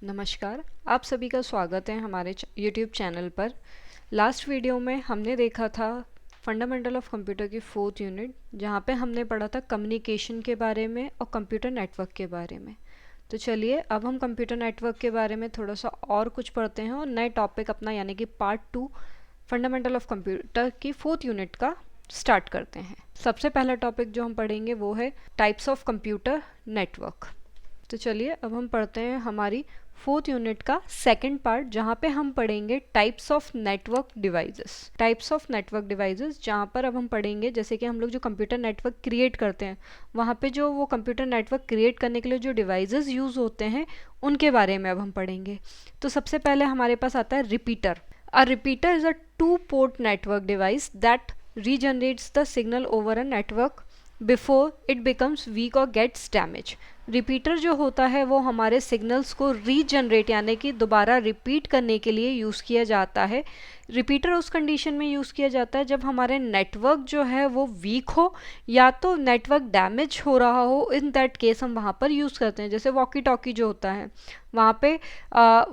नमस्कार, आप सभी का स्वागत है हमारे YouTube चैनल पर। लास्ट वीडियो में हमने देखा था फंडामेंटल ऑफ कंप्यूटर की 4th यूनिट, जहाँ पे हमने पढ़ा था कम्युनिकेशन के बारे में और कंप्यूटर नेटवर्क के बारे में। तो चलिए अब हम कंप्यूटर नेटवर्क के बारे में थोड़ा सा और कुछ पढ़ते हैं और नए टॉपिक अपना यानी कि पार्ट 2 फंडामेंटल ऑफ कंप्यूटर की 4th यूनिट का स्टार्ट करते हैं। सबसे पहला टॉपिक जो हम पढ़ेंगे वो है टाइप्स ऑफ कंप्यूटर नेटवर्क। तो चलिए अब हम पढ़ते हैं हमारी 4th यूनिट का सेकंड पार्ट, जहाँ पे हम पढ़ेंगे types of network devices. Types of network devices जहाँ पर अब हम पढ़ेंगे जैसे कि हम लोग जो कंप्यूटर नेटवर्क क्रिएट करते हैं, वहाँ पे जो वो कंप्यूटर नेटवर्क क्रिएट करने के लिए जो डिवाइसेस यूज़ होते हैं उनके बारे में अब हम पढ़ेंगे। तो सबसे पहले हमारे पास आता है repeater. A repeater is a 2-port network device that regenerates the signal over a network before it becomes week और गेट्स डैमेज। रिपीटर जो होता है वो हमारे सिग्नल्स को रीजनरेट यानी कि दोबारा रिपीट करने के लिए यूज़ किया जाता है। रिपीटर उस कंडीशन में यूज़ किया जाता है जब हमारे नेटवर्क जो है वो वीक हो या तो नेटवर्क डैमेज हो रहा हो। इन दैट केस हम वहाँ पर यूज़ करते हैं। जैसे वॉकी टॉकी जो होता है, वहाँ पे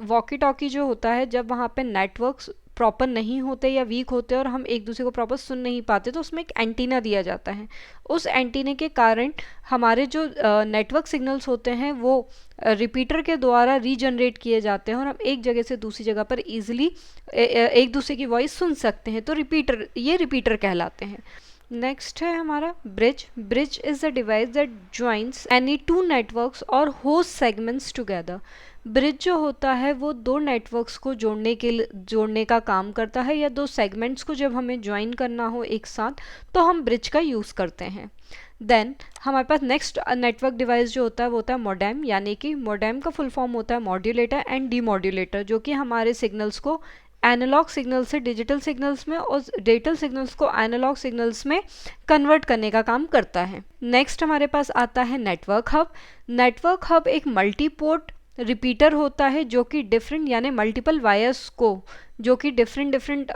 वॉकी टॉकी जो होता है जब वहाँ पे नेटवर्क्स प्रॉपर नहीं होते या वीक होते और हम एक दूसरे को प्रॉपर सुन नहीं पाते, तो उसमें एक एंटीना दिया जाता है। उस एंटीने के कारण हमारे जो नेटवर्क सिग्नल्स होते हैं वो रिपीटर के द्वारा रीजनरेट किए जाते हैं और हम एक जगह से दूसरी जगह पर ईजिली एक दूसरे की वॉइस सुन सकते हैं। तो ये रिपीटर कहलाते हैं। नेक्स्ट है हमारा bridge. Bridge is a device that joins any two networks और होस्ट सेगमेंट्स टुगेदर। ब्रिज जो होता है वो दो नेटवर्क्स को जोड़ने का काम करता है, या दो सेगमेंट्स को जब हमें ज्वाइन करना हो एक साथ तो हम ब्रिज का यूज़ करते हैं। देन हमारे पास नेक्स्ट नेटवर्क डिवाइस जो होता है वो होता है मोडेम, यानी कि मोडेम का फुल फॉर्म होता है मॉड्यूलेटर एंड डीमॉड्यूलेटर, जो कि हमारे सिग्नल्स को एनालॉग सिग्नल से डिजिटल सिग्नल्स में और डिजिटल सिग्नल्स को एनालॉग सिग्नल्स में कन्वर्ट करने का काम करता है। नेक्स्ट हमारे पास आता है नेटवर्क हब। नेटवर्क हब एक मल्टीपोर्ट रिपीटर होता है जो कि डिफरेंट यानी मल्टीपल वायर्स को, जो कि डिफरेंट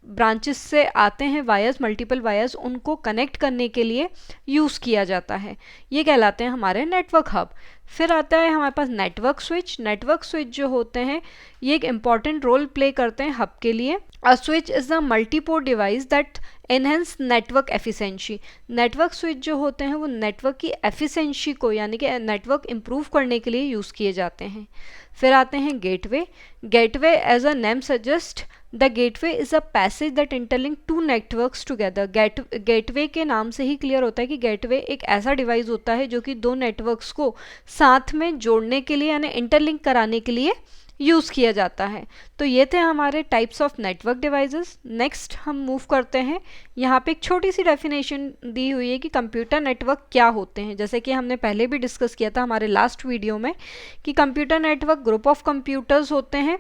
ब्रांचेस से आते हैं वायर्स, मल्टीपल वायर्स, उनको कनेक्ट करने के लिए यूज़ किया जाता है। ये कहलाते हैं हमारे नेटवर्क हब। फिर आता है हमारे पास नेटवर्क स्विच। नेटवर्क स्विच जो होते हैं ये एक इम्पॉर्टेंट रोल प्ले करते हैं हब के लिए। A switch is a multiport device that enhance network efficiency. Network switch जो होते हैं वो नेटवर्क की एफिशिएंसी को यानी कि नेटवर्क इम्प्रूव करने के लिए यूज़ किए जाते हैं। फिर आते हैं gateway. Gateway as a name suggest the gateway is a passage that interlink two networks together. Gateway के नाम से ही क्लियर होता है कि गेटवे एक ऐसा डिवाइस होता है जो कि दो नेटवर्क्स को साथ में जोड़ने के लिए यानी इंटरलिंक कराने के लिए यूज़ किया जाता है। तो ये थे हमारे types of network devices. Next हम मूव करते हैं। यहाँ पे एक छोटी सी डेफिनेशन दी हुई है कि कंप्यूटर नेटवर्क क्या होते हैं। जैसे कि हमने पहले भी डिस्कस किया था हमारे लास्ट वीडियो में कि computer network group of computers होते हैं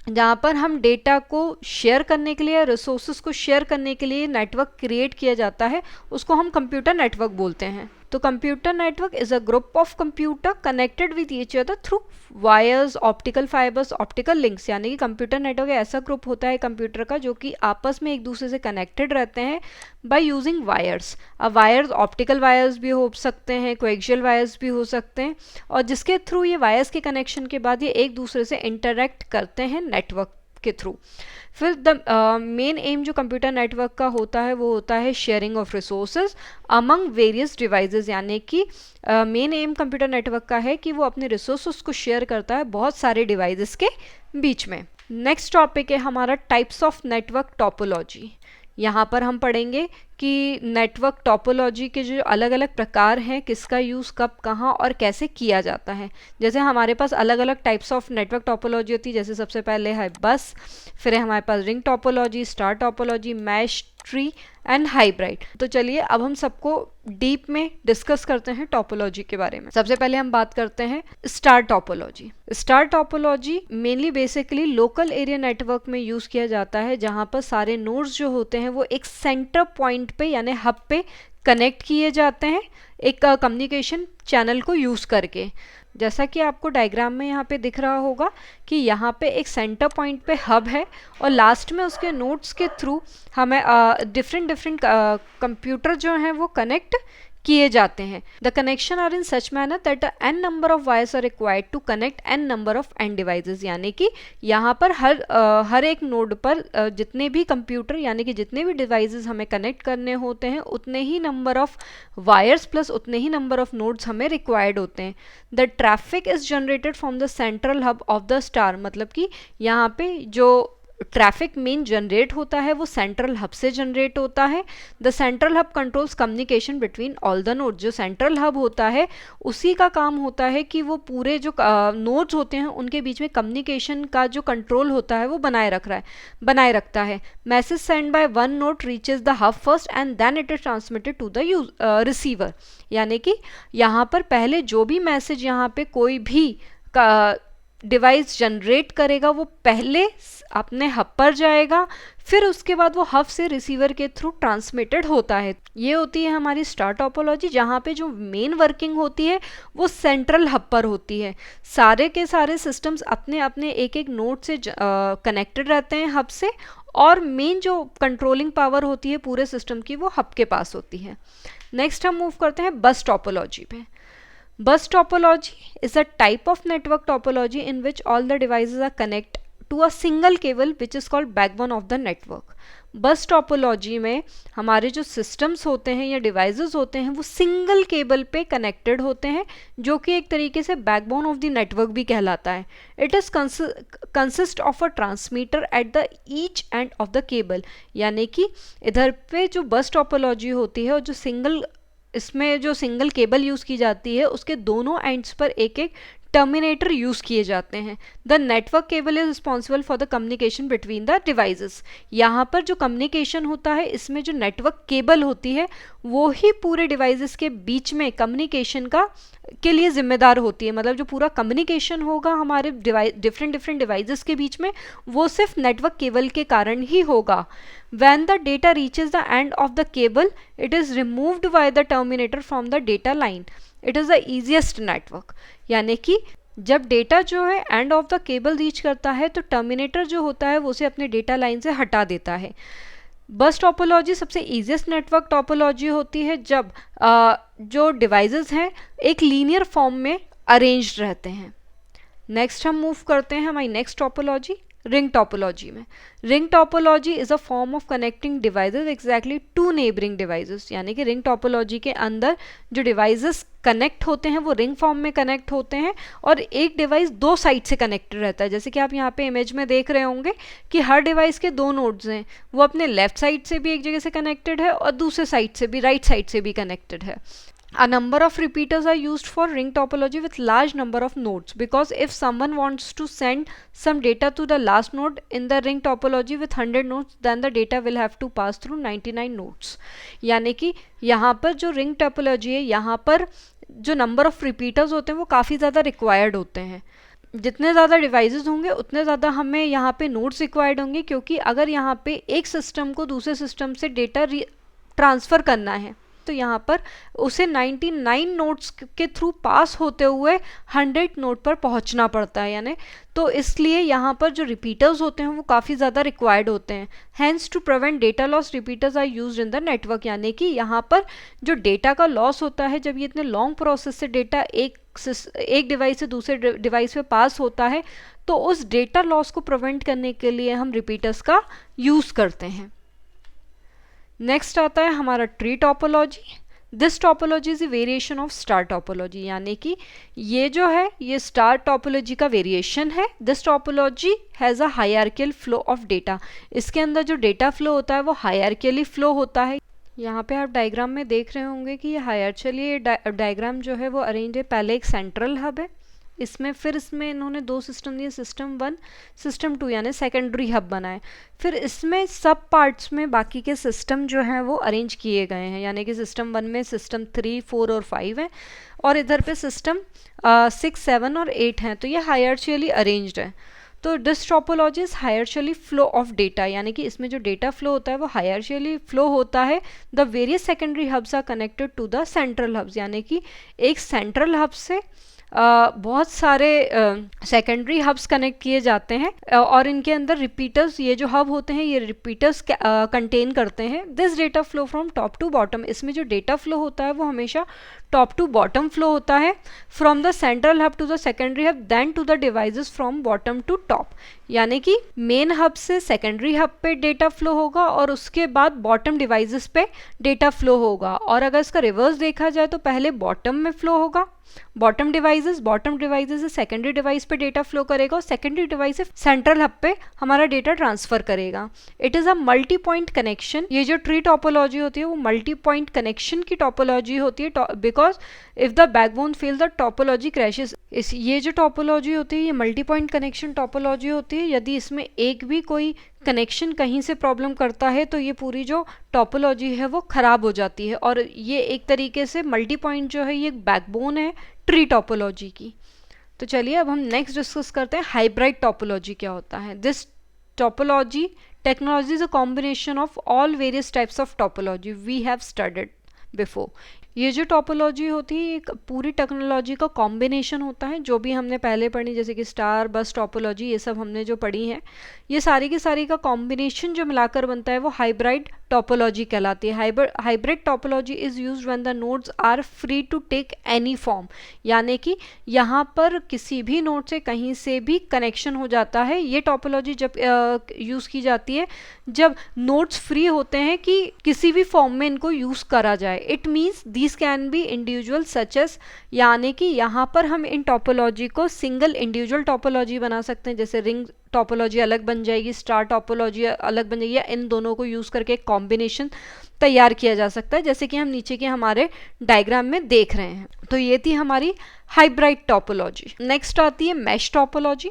जहाँ पर हम डेटा को शेयर करने के लिए, रिसोर्सेज को शेयर करने के लिए नेटवर्क क्रिएट किया जाता है, उसको हम कंप्यूटर नेटवर्क बोलते हैं। तो computer network is a group of computer connected with each other through wires, optical fibres, optical links. यानी कि कंप्यूटर नेटवर्क ऐसा ग्रुप होता है कंप्यूटर का जो कि आपस में एक दूसरे से कनेक्टेड रहते हैं बाय यूजिंग वायर्स। अब वायर्स ऑप्टिकल वायर्स भी हो सकते हैं, कोएक्सियल वायर्स भी हो सकते हैं, और जिसके थ्रू ये वायर्स के कनेक्शन के बाद ये एक दूसरे से इंटरेक्ट करते हैं नेटवर्क के थ्रू। फिर द मेन एम जो कंप्यूटर नेटवर्क का होता है वो होता है sharing of resources among various devices. यानी कि मेन एम कंप्यूटर नेटवर्क का है कि वो अपने रिसोर्सेज को शेयर करता है बहुत सारे डिवाइसेस के बीच में। नेक्स्ट टॉपिक है हमारा टाइप्स ऑफ नेटवर्क टोपोलॉजी। यहाँ पर हम पढ़ेंगे कि नेटवर्क टोपोलॉजी के जो अलग अलग प्रकार हैं, किसका यूज़ कब, कहाँ और कैसे किया जाता है। जैसे हमारे पास अलग अलग टाइप्स ऑफ नेटवर्क टोपोलॉजी होती है। जैसे सबसे पहले है बस, फिर है हमारे पास ring topology, star topology, mesh tree and hybrid. तो चलिए अब हम सबको डीप में डिस्कस करते हैं टोपोलॉजी के बारे में। सबसे पहले हम बात करते हैं star topology. Star topology mainly basically local area network में यूज़ किया जाता है, जहाँ पर सारे नोड्स जो होते हैं वो एक सेंटर पॉइंट पे यानी हब पे कनेक्ट किए जाते हैं एक कम्युनिकेशन चैनल को यूज़ करके। जैसा कि आपको डायग्राम में यहाँ पे दिख रहा होगा कि यहाँ पे एक सेंटर पॉइंट पे हब है और लास्ट में उसके नोड्स के थ्रू हमें डिफरेंट कंप्यूटर जो हैं वो कनेक्ट किए जाते हैं। The connection are in such manner that n number of wires are required to connect n number of and devices, यानी कि यहाँ पर हर एक नोड पर जितने भी कंप्यूटर यानी कि जितने भी डिवाइसेस हमें कनेक्ट करने होते हैं उतने ही नंबर ऑफ वायर्स प्लस उतने ही नंबर ऑफ नोड्स हमें रिक्वायर्ड होते हैं। The traffic is generated from the central hub of the star, मतलब कि यहाँ पे जो ट्रैफिक मेन जनरेट होता है वो सेंट्रल हब से जनरेट होता है। The central hub controls communication between all the nodes. जो सेंट्रल हब होता है उसी का काम होता है कि वो पूरे जो नोड्स होते हैं उनके बीच में कम्युनिकेशन का जो कंट्रोल होता है वो बनाए रखता है। Message send by one node reaches the hub first and then it is transmitted to the receiver, यानी कि यहाँ पर पहले जो भी मैसेज यहाँ पे कोई भी डिवाइस जनरेट करेगा वो पहले अपने हब पर जाएगा, फिर उसके बाद वो हब से रिसीवर के थ्रू ट्रांसमिटेड होता है। ये होती है हमारी स्टार टोपोलॉजी, जहाँ पे जो मेन वर्किंग होती है वो सेंट्रल हब पर होती है। सारे के सारे सिस्टम्स अपने अपने एक एक नोड से कनेक्टेड रहते हैं हब से, और मेन जो कंट्रोलिंग पावर होती है पूरे सिस्टम की वो हब के पास होती है। नेक्स्ट हम मूव करते हैं बस टोपोलॉजी पे। Bus topology is a type of network topology in which all the devices are connected to a single cable which is called backbone of the network. बस टोपोलॉजी में हमारे जो सिस्टम्स होते हैं या डिवाइसेस होते हैं वो सिंगल केबल पे कनेक्टेड होते हैं, जो कि एक तरीके से बैकबोन ऑफ द नेटवर्क भी कहलाता है। It is consist of a transmitter at the each end of the cable, यानी कि इधर पे जो बस टोपोलॉजी होती है और जो इसमें जो सिंगल केबल यूज़ की जाती है उसके दोनों एंड्स पर एक एक टर्मिनेटर यूज़ किए जाते हैं। The network cable is responsible for the communication between the devices. यहाँ पर जो कम्युनिकेशन होता है इसमें जो नेटवर्क केबल होती है वो ही पूरे डिवाइसेस के बीच में कम्युनिकेशन के लिए जिम्मेदार होती है। मतलब जो पूरा कम्युनिकेशन होगा हमारे डिफरेंट डिवाइसेस के बीच में वो सिर्फ नेटवर्क केबल के कारण ही होगा। When the data reaches the end of the cable, it is removed by the terminator from the data line. It is the easiest network. यानी कि जब डेटा जो है end of the cable reach करता है तो टर्मिनेटर जो होता है वो उसे अपने डेटा लाइन से हटा देता है। बस टोपोलॉजी सबसे ईजिएस्ट नेटवर्क टोपोलॉजी होती है जब जो डिवाइसेस हैं एक लीनियर फॉर्म में अरेंज्ड रहते हैं। नेक्स्ट हम मूव करते हैं हमारी नेक्स्ट टोपोलॉजी रिंग टोपोलॉजी में। Ring topology is a form of connecting devices exactly to neighbouring devices, यानी कि रिंग टोपोलॉजी के अंदर जो डिवाइसेस कनेक्ट होते हैं वो रिंग फॉर्म में कनेक्ट होते हैं और एक डिवाइस दो साइड से कनेक्टेड रहता है। जैसे कि आप यहाँ पे इमेज में देख रहे होंगे कि हर डिवाइस के दो नोड्स हैं, वो अपने लेफ्ट साइड से भी एक जगह से कनेक्टेड है और दूसरे साइड से भी राइट साइड से भी कनेक्टेड है। A number of repeaters are used for ring topology with large number of nodes, because if someone wants to send some data to the last node in the ring topology with 100 nodes, then the data will have to pass through 99 nodes. यानी कि यहाँ पर जो ring topology है यहाँ पर जो number of repeaters होते हैं वो काफ़ी ज़्यादा required होते हैं। जितने ज़्यादा डिवाइसेस होंगे उतने ज़्यादा हमें यहाँ पे नोड्स रिक्वायर्ड होंगे, क्योंकि अगर यहाँ पे एक सिस्टम को दूसरे सिस्टम से डेटा ट्रांसफ़र करना है तो यहाँ पर उसे 99 नोड्स के थ्रू पास होते हुए 100 नोड पर पहुँचना पड़ता है। यानी तो इसलिए यहाँ पर जो रिपीटर्स होते हैं वो काफ़ी ज़्यादा रिक्वायर्ड होते हैं। Hence to prevent data loss repeaters are used in the network, यानी कि यहाँ पर जो डेटा का लॉस होता है जब ये इतने लॉन्ग प्रोसेस से डेटा एक डिवाइस से दूसरे डिवाइस पे पास होता है तो उस डेटा लॉस को प्रिवेंट करने के लिए हम रिपीटर्स का यूज़ करते हैं। नेक्स्ट आता है हमारा tree topology. This topology is a variation of star topology, यानी कि ये जो है ये स्टार टोपोलॉजी का वेरिएशन है। This topology has a hierarchical flow of data. इसके अंदर जो डेटा फ्लो होता है वो हायरार्कियली फ्लो होता है। यहाँ पे आप डायग्राम में देख रहे होंगे कि ये हायरार्कियली डायग्राम जो है वो अरेंज है। पहले एक सेंट्रल हब है, इसमें इन्होंने दो सिस्टम दिए, सिस्टम 1 सिस्टम 2, यानी सेकेंडरी हब बनाए। फिर इसमें सब पार्ट्स में बाकी के सिस्टम जो हैं वो अरेंज किए गए हैं, यानी कि सिस्टम 1 में सिस्टम 3, 4 और 5 है और इधर पे सिस्टम 6, 7 और 8 हैं। तो ये हायरार्कियली अरेंज्ड है। तो this topology is hierarchically flow of data, यानी कि इसमें जो डेटा फ्लो होता है वो हायरार्कियली फ्लो होता है। The various secondary hubs are connected to the central hubs, यानी कि एक सेंट्रल हब से बहुत सारे सेकेंडरी हब्स कनेक्ट किए जाते हैं और इनके अंदर रिपीटर्स, ये जो हब होते हैं ये रिपीटर्स कंटेन करते हैं। This data flow from top to bottom, इसमें जो डेटा फ्लो होता है वो हमेशा टॉप टू बॉटम फ्लो होता है। From the central hub to the secondary hub, then to the devices from bottom to top, यानी कि मेन हब से सेकेंडरी हब पे डेटा फ्लो होगा और उसके बाद बॉटम डिवाइसेस पे डेटा फ्लो होगा। और अगर इसका रिवर्स देखा जाए तो पहले बॉटम में फ्लो होगा, बॉटम डिवाइसेस से सेकेंडरी डिवाइस पे डेटा फ्लो करेगा और सेकेंडरी डिवाइस से सेंट्रल हब पे हमारा डेटा ट्रांसफर करेगा। It is a multi point connection. ये जो ट्री टोपोलॉजी होती है वो मल्टी पॉइंट कनेक्शन की टोपोलॉजी होती है, because if the backbone fail the topology crashes. ये जो टोपोलॉजी होती है ये मल्टी पॉइंट कनेक्शन टोपोलॉजी होती है। यदि इसमें एक भी कोई कनेक्शन कहीं से प्रॉब्लम करता है तो ये पूरी जो टोपोलॉजी है वो ख़राब हो जाती है। और ये एक तरीके से मल्टी पॉइंट जो है ये एक बैकबोन है ट्री टोपोलॉजी की। तो चलिए अब हम नेक्स्ट डिस्कस करते हैं हाइब्रिड टोपोलॉजी क्या होता है। This topology technology is a combination of all various types of topology we have studied before. ये जो टोपोलॉजी होती है एक पूरी टेक्नोलॉजी का कॉम्बिनेशन होता है, जो भी हमने पहले पढ़ी जैसे कि स्टार बस टोपोलॉजी, ये सब हमने जो पढ़ी है ये सारी की सारी का कॉम्बिनेशन जो मिलाकर बनता है वो हाइब्रिड टोपोलॉजी कहलाती है। Hybrid topology is used when the nodes are free to take any form, यानी कि यहाँ पर किसी भी नोड से कहीं से भी कनेक्शन हो जाता है। ये टोपोलॉजी जब यूज़ की जाती है जब नोड्स फ्री होते हैं कि किसी भी फॉर्म में इनको यूज़ करा जाए। It means these can be individual such as, यानी कि यहाँ पर हम इन टोपोलॉजी को सिंगल इंडिविजुअल टोपोलॉजी बना सकते हैं, जैसे रिंग टोपोलॉजी अलग बन जाएगी, स्टार टोपोलॉजी अलग बन जाएगी, या इन दोनों को यूज़ करके एक कॉम्बिनेशन तैयार किया जा सकता है, जैसे कि हम नीचे के हमारे डायग्राम में देख रहे हैं। तो ये थी हमारी हाइब्रिड टोपोलॉजी। नेक्स्ट आती है mesh topology.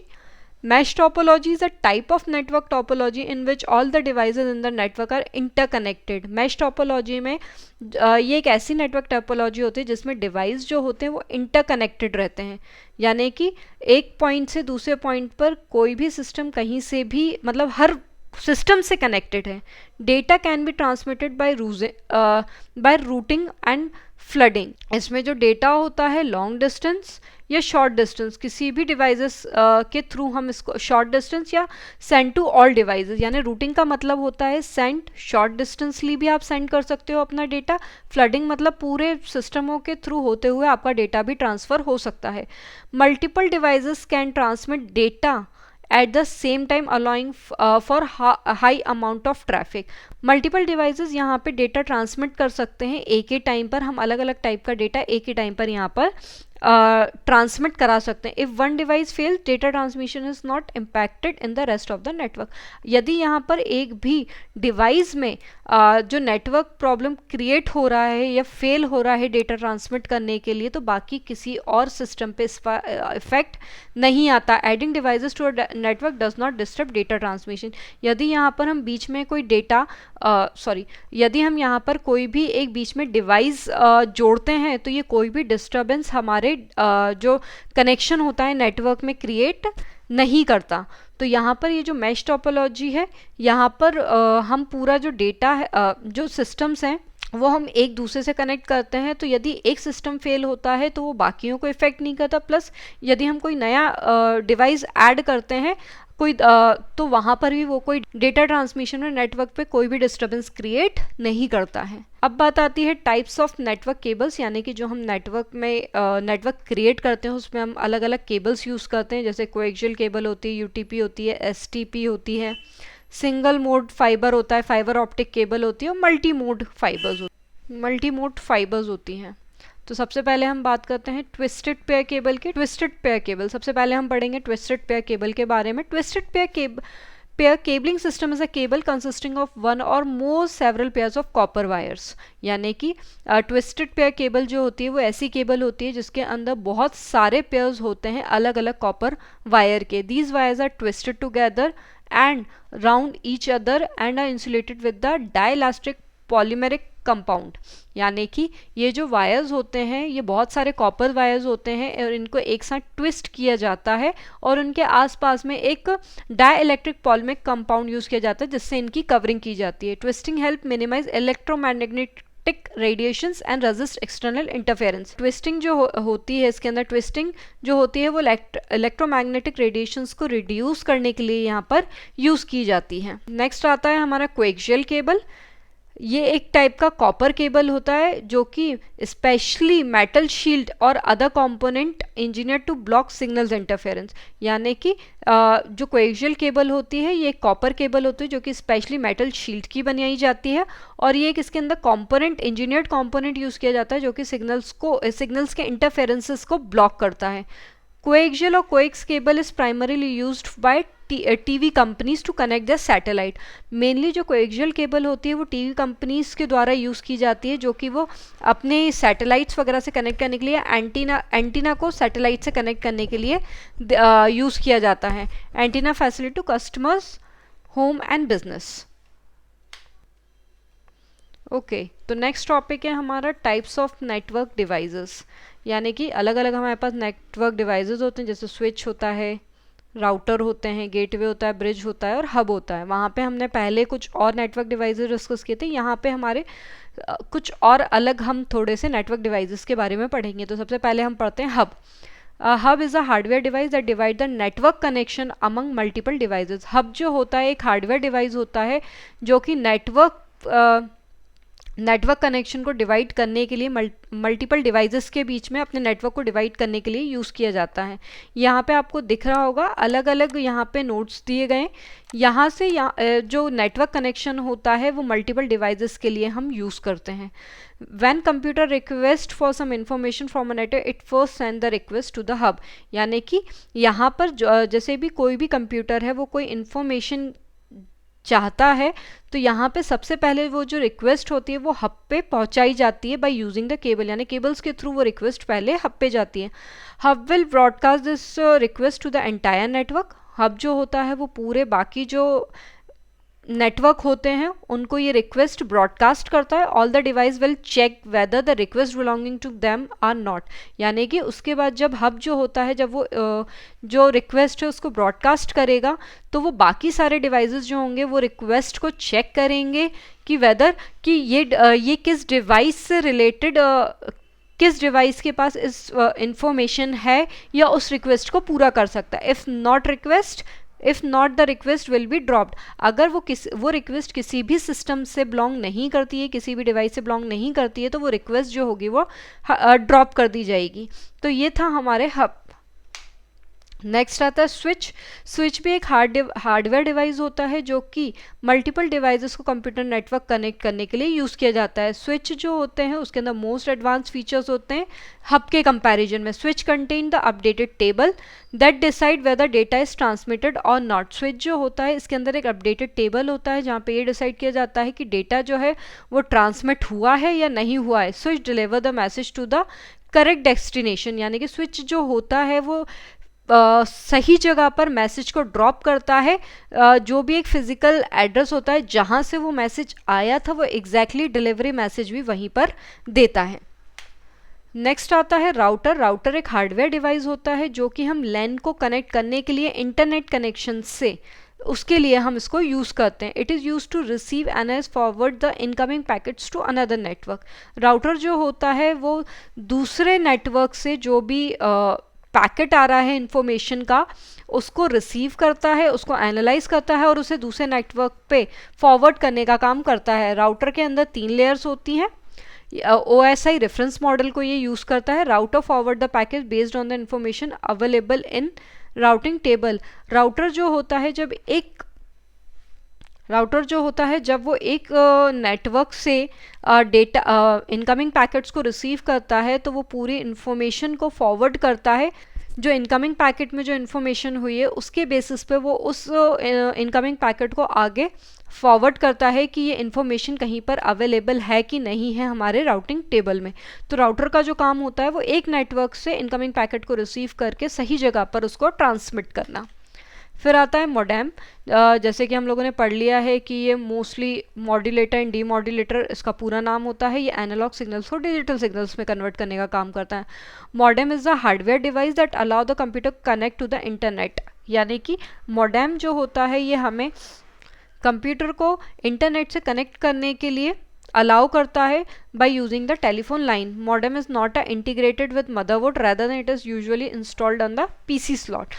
Mesh topology is a type of network topology in which all the devices in the network are interconnected. Mesh topology में ये एक ऐसी नेटवर्क टोपोलॉजी होती है जिसमें डिवाइस जो होते हैं वो इंटरकनेक्टेड रहते हैं, यानी कि एक पॉइंट से दूसरे पॉइंट पर कोई भी सिस्टम कहीं से भी, मतलब हर सिस्टम से कनेक्टेड है। Data can be transmitted by routing and flooding. इसमें जो डेटा होता है लॉन्ग डिस्टेंस या शॉर्ट डिस्टेंस, किसी भी डिवाइसेस के थ्रू हम इसको शॉर्ट डिस्टेंस या सेंड टू ऑल डिवाइसेस, यानी रूटिंग का मतलब होता है सेंड, शॉर्ट डिस्टेंसली भी आप सेंड कर सकते हो अपना डेटा। फ्लडिंग मतलब पूरे सिस्टमों के थ्रू होते हुए आपका डेटा भी ट्रांसफ़र हो सकता है। Multiple devices can transmit data at the same time allowing for high amount of traffic। Multiple devices यहाँ पे डेटा ट्रांसमिट कर सकते हैं एक ही टाइम पर, हम अलग अलग टाइप का डेटा एक ही टाइम पर यहाँ पर ट्रांसमिट करा सकते हैं। If one device fail data transmission is not impacted in the rest of the network. यदि यहाँ पर एक भी डिवाइस में जो नेटवर्क प्रॉब्लम क्रिएट हो रहा है या फेल हो रहा है डेटा ट्रांसमिट करने के लिए, तो बाकी किसी और सिस्टम पे इसका इफेक्ट नहीं आता। Adding devices to a network does not disturb data transmission. यदि यहाँ पर हम बीच में कोई डेटा यदि हम यहाँ पर कोई भी एक बीच में डिवाइस जोड़ते हैं तो ये कोई भी डिस्टर्बेंस हमारे जो कनेक्शन होता है नेटवर्क में क्रिएट नहीं करता। तो यहाँ पर ये जो मैश टोपोलॉजी है, यहाँ पर हम पूरा जो डेटा है, जो सिस्टम्स हैं वो हम एक दूसरे से कनेक्ट करते हैं। तो यदि एक सिस्टम फेल होता है तो वो बाकियों को इफेक्ट नहीं करता, प्लस यदि हम कोई नया डिवाइस ऐड करते हैं कोई तो वहाँ पर भी वो कोई डेटा ट्रांसमिशन में नेटवर्क पे कोई भी डिस्टर्बेंस क्रिएट नहीं करता है। अब बात आती है टाइप्स ऑफ नेटवर्क केबल्स, यानी कि जो हम नेटवर्क में नेटवर्क क्रिएट करते हैं उसमें हम अलग अलग केबल्स यूज़ करते हैं, जैसे कोएक्सियल केबल होती है, यूटीपी होती है, एसटीपी होती है, सिंगल मोड फाइबर होता है, फाइबर ऑप्टिक केबल होती है, और मल्टी मोड फाइबर्स होती हैं। तो सबसे पहले हम बात करते हैं ट्विस्टेड पेयर केबल की। ट्विस्टेड पेयर केबल, सबसे पहले हम पढ़ेंगे ट्विस्टेड पेयर केबल के बारे में। Twisted pair cabling system is a cable consisting of one और more several pairs of copper wires, यानी कि ट्विस्टेड पेयर केबल जो होती है वो ऐसी केबल होती है जिसके अंदर बहुत सारे पेयर्स होते हैं अलग अलग कॉपर वायर के। These wires are twisted together and round each other and are insulated with the dielectric polymeric compound, यानी कि ये जो वायर्स होते हैं ये बहुत सारे कॉपर वायर्स होते हैं और इनको एक साथ ट्विस्ट किया जाता है और उनके आसपास में एक डाइइलेक्ट्रिक पॉलीमेरिक कंपाउंड यूज़ किया जाता है जिससे इनकी कवरिंग की जाती है। Twisting help minimise electromagnetic electromagnetic radiations and resist external interference. Twisting जो होती है इसके अंदर, ट्विस्टिंग जो होती है वो इलेक्ट्रोमैग्नेटिक रेडिएशंस को रिड्यूस करने के लिए यहाँ पर यूज़ की जाती है। नेक्स्ट आता है हमारा कोएक्सियल केबल। ये एक टाइप का कॉपर केबल होता है जो कि स्पेशली मेटल शील्ड और other component engineer to block signals interference. यानी कि जो कोएक्सियल केबल होती है ये कॉपर केबल होती है जो कि स्पेशली मेटल शील्ड की बनाई जाती है, और ये एक इसके अंदर कंपोनेंट, इंजीनियर्ड कंपोनेंट यूज़ किया जाता है जो कि सिग्नल्स के इंटरफेरेंसेस को ब्लॉक करता है। कोएक्सियल और coax cable is primarily used by TV companies to connect the satellite. Mainly जो कोएक्सियल केबल होती है वो टीवी कंपनीज के द्वारा यूज़ की जाती है, जो कि वो अपने सैटेलाइट्स वगैरह से कनेक्ट करने के लिए, एंटीना को सैटेलाइट से कनेक्ट करने के लिए यूज़ किया जाता है। Antenna facility to customers, home and business. Okay, तो नेक्स्ट टॉपिक है हमारा टाइप्स ऑफ नेटवर्क डिवाइसेस। यानी कि अलग अलग हमारे पास नेटवर्क डिवाइसेस होते हैं, जैसे स्विच होता है, राउटर होते हैं, गेटवे होता है, ब्रिज होता है और हब होता है। वहाँ पे हमने पहले कुछ और नेटवर्क डिवाइसेस डिस्कस किए थे। यहाँ पे हमारे कुछ और अलग हम थोड़े से नेटवर्क डिवाइसेस के बारे में पढ़ेंगे। तो सबसे पहले हम पढ़ते हैं hub. Hub is a hardware device that divide the network connection among multiple devices. Hub जो होता है एक हार्डवेयर डिवाइस होता है जो कि नेटवर्क कनेक्शन को डिवाइड करने के लिए, मल्टीपल डिवाइसेस के बीच में अपने नेटवर्क को डिवाइड करने के लिए यूज़ किया जाता है। यहाँ पे आपको दिख रहा होगा अलग अलग यहाँ पे नोट्स दिए गए। यहाँ से जो नेटवर्क कनेक्शन होता है वो मल्टीपल डिवाइसेस के लिए हम यूज़ करते हैं। When computer request for some information from a network, it first send the request to the hub। यानी कि यहाँ पर जैसे भी कोई भी कंप्यूटर है वो कोई इन्फॉर्मेशन चाहता है तो यहाँ पे सबसे पहले वो जो रिक्वेस्ट होती है वो हब पे पहुँचाई जाती है बाय यूजिंग द केबल। यानी केबल्स के थ्रू वो रिक्वेस्ट पहले हब पे जाती है। Hub will broadcast this request to the entire network. Hub जो होता है वो पूरे बाकी जो नेटवर्क होते हैं उनको ये रिक्वेस्ट ब्रॉडकास्ट करता है। All the device will check whether the request belonging to them or not. यानी कि उसके बाद जब हब जो होता है, जब वो जो रिक्वेस्ट है उसको ब्रॉडकास्ट करेगा तो वो बाकी सारे डिवाइसेस जो होंगे वो रिक्वेस्ट को चेक करेंगे कि वेदर कि ये किस डिवाइस से रिलेटेड, किस डिवाइस के पास इस इंफॉर्मेशन है या उस रिक्वेस्ट को पूरा कर सकता है। If not the request will be dropped. अगर वो रिक्वेस्ट किसी भी सिस्टम से बिलोंग नहीं करती है, किसी भी डिवाइस से बिलोंग नहीं करती है, तो वो रिक्वेस्ट जो होगी वो ड्रॉप कर दी जाएगी। तो ये था हमारे हब। नेक्स्ट आता है स्विच। स्विच भी एक हार्डवेयर डिवाइस होता है जो कि मल्टीपल डिवाइसेस को कंप्यूटर नेटवर्क कनेक्ट करने के लिए यूज़ किया जाता है। स्विच जो होते हैं उसके अंदर मोस्ट एडवांस फीचर्स होते हैं हब के कंपैरिजन में। Switch contain the updated table that decide whether data is transmitted और नॉट। स्विच जो होता है इसके अंदर एक अपडेटेड टेबल होता है जहाँ पे ये डिसाइड किया जाता है कि डेटा जो है वो ट्रांसमिट हुआ है या नहीं हुआ है। Switch deliver the message to the correct destination. यानी कि स्विच जो होता है वो सही जगह पर मैसेज को ड्रॉप करता है। जो भी एक फिजिकल एड्रेस होता है जहाँ से वो मैसेज आया था वो एग्जैक्टली डिलीवरी मैसेज भी वहीं पर देता है। नेक्स्ट आता है राउटर। राउटर एक हार्डवेयर डिवाइस होता है जो कि हम लैन को कनेक्ट करने के लिए इंटरनेट कनेक्शन से, उसके लिए हम इसको यूज़ करते हैं। It is use to receive and as forward the incoming packets to another network. Router जो होता है वो दूसरे नेटवर्क से जो भी पैकेट आ रहा है इन्फॉर्मेशन का उसको रिसीव करता है, उसको एनालाइज करता है और उसे दूसरे नेटवर्क पे फॉरवर्ड करने का काम करता है। राउटर के अंदर 3 लेयर्स होती हैं। OSI रेफरेंस मॉडल को ये यूज़ करता है। Router forward the package based on the information available in routing table. Router जो होता है जब वो एक नेटवर्क से डेटा इनकमिंग पैकेट्स को रिसीव करता है तो वो पूरी इन्फॉर्मेशन को फॉरवर्ड करता है। जो इनकमिंग पैकेट में जो इन्फॉर्मेशन हुई है उसके बेसिस पे वो उस इनकमिंग पैकेट को आगे फॉरवर्ड करता है कि ये इन्फॉर्मेशन कहीं पर अवेलेबल है कि नहीं है हमारे राउटिंग टेबल में। तो राउटर का जो काम होता है वो एक नेटवर्क से इनकमिंग पैकेट को रिसीव करके सही जगह पर उसको ट्रांसमिट करना। फिर आता है मोडेम। जैसे कि हम लोगों ने पढ़ लिया है कि ये मोस्टली मॉड्यूलेटर एंड डीमॉड्यूलेटर इसका पूरा नाम होता है। ये एनालॉग सिग्नल्स को डिजिटल सिग्नल्स में कन्वर्ट करने का काम करता है। Modem is the hardware device that allow the computer connect to the internet. यानी कि मॉडेम जो होता है ये हमें कंप्यूटर को इंटरनेट से कनेक्ट करने के लिए अलाउ करता है by using the telephone line. Modem is not integrated with motherboard rather than it is usually installed on the PC slot.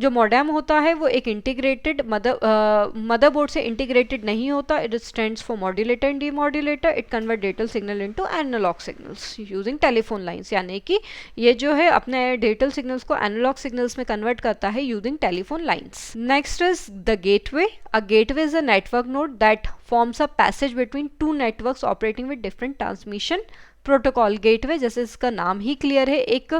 जो मॉडेम होता है वो एक इंटीग्रेटेड मदरबोर्ड से इंटीग्रेटेड नहीं होता. It stands for modulator and demodulator. It convert digital signal into analogue signals using telephone lines. यानी कि ये जो है अपने डिजिटल सिग्नल्स को एनालॉग सिग्नल्स में कन्वर्ट करता है using telephone lines. Next is the gateway. A gateway is a network node that forms a passage between two networks operating with different transmission protocol. Gateway जैसे इसका नाम ही clear है, एक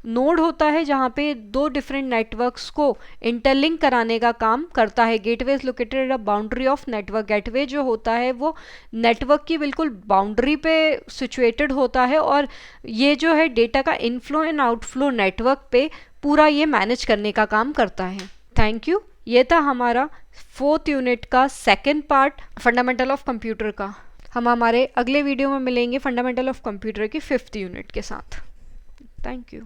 node होता है जहाँ पे दो डिफरेंट नेटवर्क्स को इंटरलिंक कराने का काम करता है. Gateway is located at a boundary of network. Gateway जो होता है वो नेटवर्क की बिल्कुल बाउंड्री पे सिचुएटेड होता है और ये जो है डेटा का इनफ्लो एंड आउटफ्लो नेटवर्क पे पूरा ये मैनेज करने का काम करता है. Thank you. ये था हमारा 4th यूनिट का second part fundamental of computer का. हम हमारे अगले वीडियो में मिलेंगे फंडामेंटल ऑफ कंप्यूटर की 5th यूनिट के साथ. Thank you.